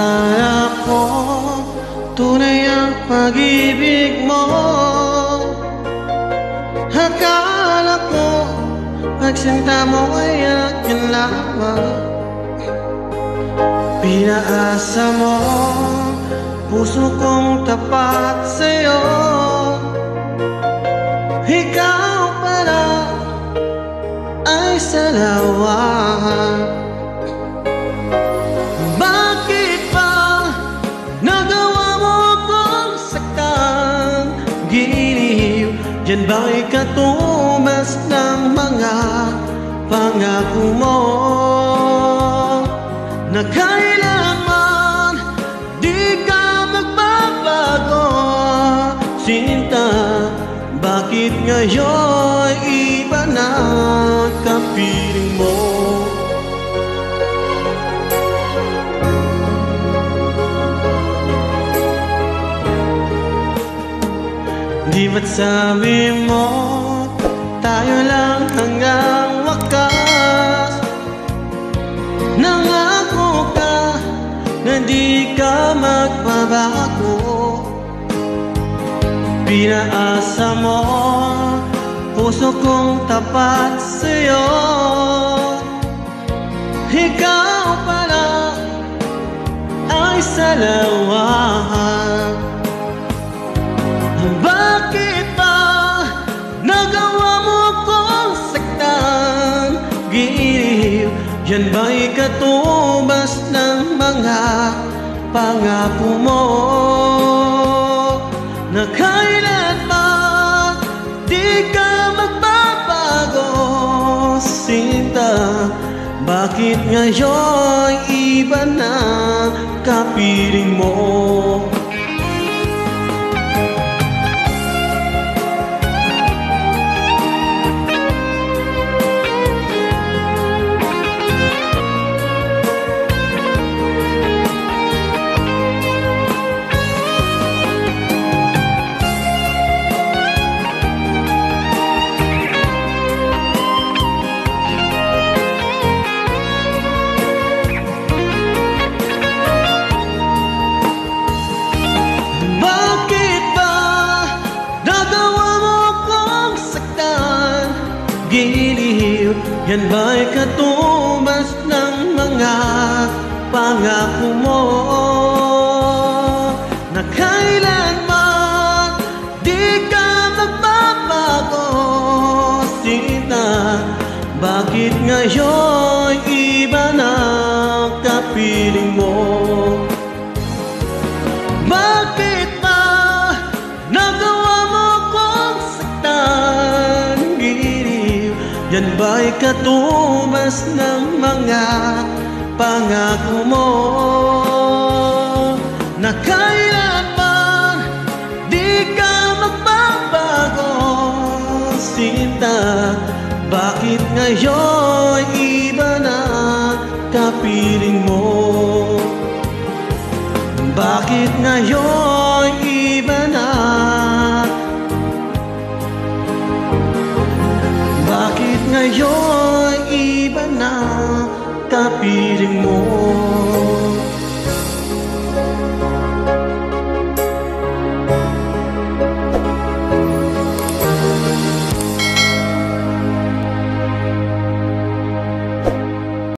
Akala ko tunay ang pag-ibig mo. Akala ko pagsinta mo ay akin lamang. Pinaasa mo puso kong tapat sa'yo. Ikaw pala ay salawan. Bakit ba nagawa mo kong saktan? Giliw, yan ba'y katumbas ng mga pangako mo? Na kailanman di ka magbabago, sinta. Bakit ngayon iba na kapiling mo? Di ba't sabi mo tayo lang hanggang wakas? Nangako ka na di ka magbabago. Pinaasa mo puso kong tapat sa'yo. Ikaw pala ay salawan. Bakit ba nagawa mo kong saktan? Giliw, yan ba'y katumbas ng mga pangako mo? Na kailanman di ka magbabago, sinta. Bakit ngayon iba na kapiling mo? Giliw, yan ba'y katumbas ng mga pangako mo? Na kailanman di ka magbabago, sinta. Bakit ngayon iba na kapiling mo? Bakit ba nagawa mo kong saktan? Yan ba'y katumbas ng mga pangako mo? Na kailanman di ka magbabago, sinta. Bakit ngayon iba na kapiling mo? Bakit ngayon iba na? Bakit ngayon iba na kapiling mo?